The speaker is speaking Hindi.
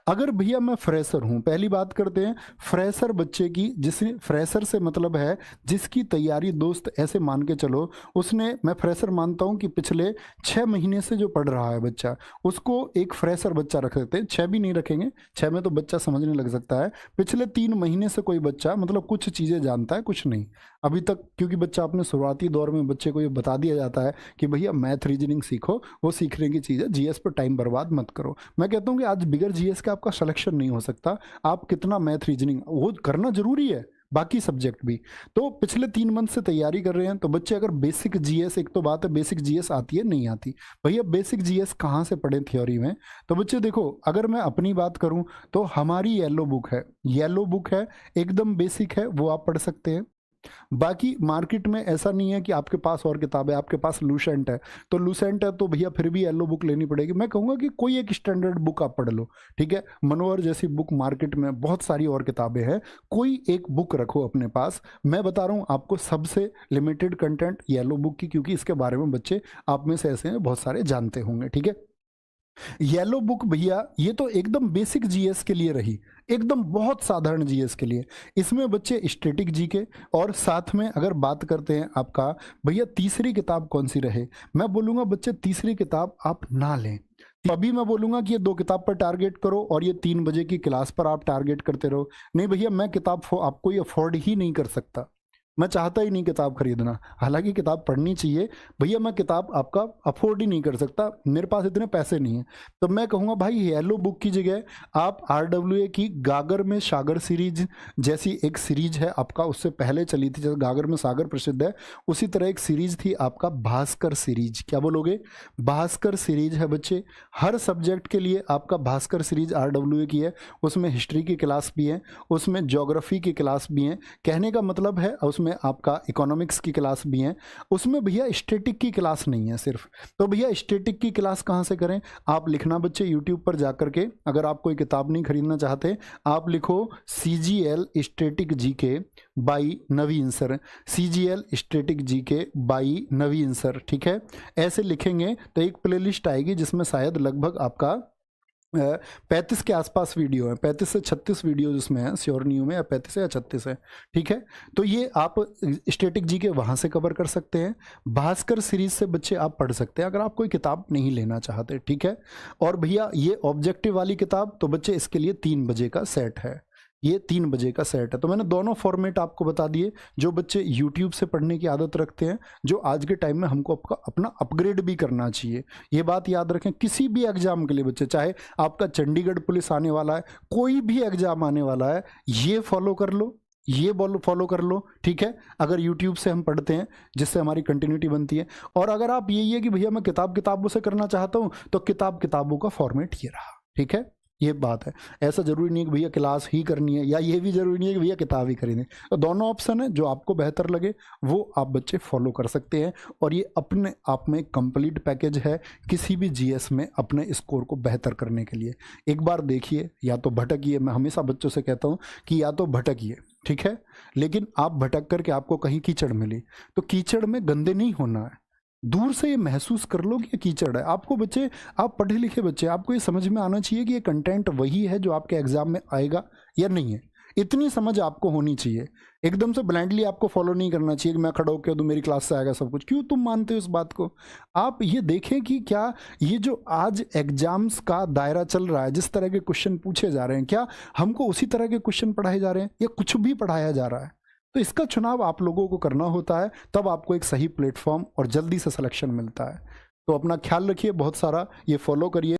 अगर भैया मैं फ्रेशर हूँ, पहली बात करते हैं फ्रेशर बच्चे की, जिसने फ्रेशर से मतलब है जिसकी तैयारी दोस्त ऐसे मान के चलो, उसने, मैं फ्रेशर मानता हूँ कि पिछले 6 महीने से जो पढ़ रहा है बच्चा, उसको एक फ्रेशर बच्चा रख सकते हैं। 6 भी नहीं रखेंगे, 6 में तो बच्चा समझने लग सकता है। पिछले 3 महीने से कोई बच्चा मतलब कुछ चीज़ें जानता है, कुछ नहीं अभी तक, क्योंकि बच्चा अपने शुरुआती दौर में बच्चे को ये बता दिया जाता है कि भैया मैथ रीजनिंग सीखो, वो सीखने की चीज़ है, जीएस पर टाइम बर्बाद मत करो। मैं कहता हूँ कि आज बिगर जीएस का आपका सिलेक्शन नहीं हो सकता। आप कितना मैथ रीजनिंग वो करना जरूरी है, बाकी सब्जेक्ट भी। तो पिछले 3 मंथ से तैयारी कर रहे हैं तो बच्चे अगर बेसिक जीएस, एक तो बात है बेसिक जीएस आती है नहीं आती, भैया बेसिक जीएस कहाँ से पढ़ें थ्योरी में। तो बच्चे देखो, अगर मैं अपनी बात करूं तो हमारी येलो बुक है, येलो बुक है, एकदम बेसिक है, वो आप पढ़ सकते हैं। बाकी मार्केट में ऐसा नहीं है कि आपके पास और किताब है, आपके पास लूसेंट है, तो लूसेंट है तो भैया फिर भी येलो बुक लेनी पड़ेगी। मैं कहूँगा कि कोई एक स्टैंडर्ड बुक आप पढ़ लो, ठीक है। मनोहर जैसी बुक मार्केट में बहुत सारी और किताबें हैं, कोई एक बुक रखो अपने पास। मैं बता रहा हूँ आपको सबसे लिमिटेड कंटेंट येलो बुक की, क्योंकि इसके बारे में बच्चे आप में से ऐसे हैं बहुत सारे जानते होंगे, ठीक है। येलो बुक भैया ये तो एकदम बेसिक जीएस के लिए रही, एकदम बहुत साधारण जीएस के लिए। इसमें बच्चे स्टैटिक जीके, और साथ में अगर बात करते हैं आपका भैया तीसरी किताब कौन सी रहे, मैं बोलूँगा बच्चे तीसरी किताब आप ना लें। तो अभी मैं बोलूँगा कि ये 2 किताब पर टारगेट करो और ये 3 बजे की क्लास पर आप टारगेट करते रहो। नहीं भैया मैं किताब आपको ये अफोर्ड ही नहीं कर सकता, मैं चाहता ही नहीं किताब खरीदना, हालांकि किताब पढ़नी चाहिए, भैया मैं किताब आपका अफोर्ड ही नहीं कर सकता, मेरे पास इतने पैसे नहीं है। तो मैं कहूँगा भाई येलो बुक की जगह आप RWA की गागर में सागर सीरीज जैसी एक सीरीज है आपका, उससे पहले चली थी, जैसे गागर में सागर प्रसिद्ध है उसी तरह एक सीरीज थी आपका भास्कर सीरीज। क्या बोलोगे? भास्कर सीरीज है बच्चे, हर सब्जेक्ट के लिए आपका भास्कर सीरीज RWA की है, उसमें हिस्ट्री की क्लास भी है, उसमें ज्योग्राफी की क्लास भी है, कहने का मतलब है उसमें आपका इकोनॉमिक्स की क्लास भी है, उसमें भैया स्टैटिक की क्लास नहीं है सिर्फ। तो भैया स्टैटिक की क्लास कहाँ से करें? आप लिखना बच्चे यूट्यूब पर जाकर के, अगर आप कोई किताब नहीं खरीदना चाहते, आप लिखो CGL static GK by Naveen sir, CGL static GK by Naveen sir, ठीक है। ऐसे लिखेंगे तो एक प्लेलिस्ट आएगी जिसमें शायद लगभग आपका 35 के आसपास वीडियो है, 35 से 36 वीडियो जिसमें है, श्योर नहीं हूँ मैं, या 35 है या 36 है, ठीक है। तो ये आप स्टैटिक जी के वहाँ से कवर कर सकते हैं, भास्कर सीरीज से बच्चे आप पढ़ सकते हैं अगर आप कोई किताब नहीं लेना चाहते, ठीक है। और भैया ये ऑब्जेक्टिव वाली किताब तो बच्चे इसके लिए 3 बजे का सेट है, ये 3 बजे का सेट है। तो मैंने दोनों फॉर्मेट आपको बता दिए, जो बच्चे यूट्यूब से पढ़ने की आदत रखते हैं, जो आज के टाइम में हमको अपना अपग्रेड भी करना चाहिए, ये बात याद रखें। किसी भी एग्जाम के लिए बच्चे, चाहे आपका चंडीगढ़ पुलिस आने वाला है, कोई भी एग्जाम आने वाला है, ये फॉलो कर लो, ये फॉलो कर लो, ठीक है। अगर यूट्यूब से हम पढ़ते हैं जिससे हमारी कंटिन्यूटी बनती है, और अगर आप यही है कि भैया मैं किताबों से करना चाहता हूँ, तो किताबों का फॉर्मेट ये रहा, ठीक है। ये बात है, ऐसा जरूरी नहीं है कि भैया क्लास ही करनी है, या ये भी जरूरी नहीं है कि भैया किताब ही खरीदें। तो दोनों ऑप्शन है, जो आपको बेहतर लगे वो आप बच्चे फॉलो कर सकते हैं, और ये अपने आप में कंप्लीट पैकेज है किसी भी जीएस में अपने स्कोर को बेहतर करने के लिए। एक बार देखिए, या तो भटकिए, मैं हमेशा बच्चों से कहता हूँ कि या तो भटकिए, ठीक है, लेकिन आप भटक करके आपको कहीं कीचड़ मिली तो कीचड़ में गंदे नहीं होना है, दूर से ये महसूस कर लो कि ये कीचड़ है। आपको बच्चे, आप पढ़े लिखे बच्चे, आपको ये समझ में आना चाहिए कि ये कंटेंट वही है जो आपके एग्जाम में आएगा या नहीं है, इतनी समझ आपको होनी चाहिए। एकदम से ब्लाइंडली आपको फॉलो नहीं करना चाहिए कि मैं खड़ा होकर दूं मेरी क्लास से आएगा सब कुछ। क्यों तुम मानते हो इस बात को? आप ये देखें कि क्या ये जो आज एग्जाम्स का दायरा चल रहा है, जिस तरह के क्वेश्चन पूछे जा रहे हैं, क्या हमको उसी तरह के क्वेश्चन पढ़ाए जा रहे हैं या कुछ भी पढ़ाया जा रहा है? तो इसका चुनाव आप लोगों को करना होता है, तब आपको एक सही प्लेटफॉर्म और जल्दी से सिलेक्शन मिलता है। तो अपना ख्याल रखिए, बहुत सारा ये फॉलो करिए।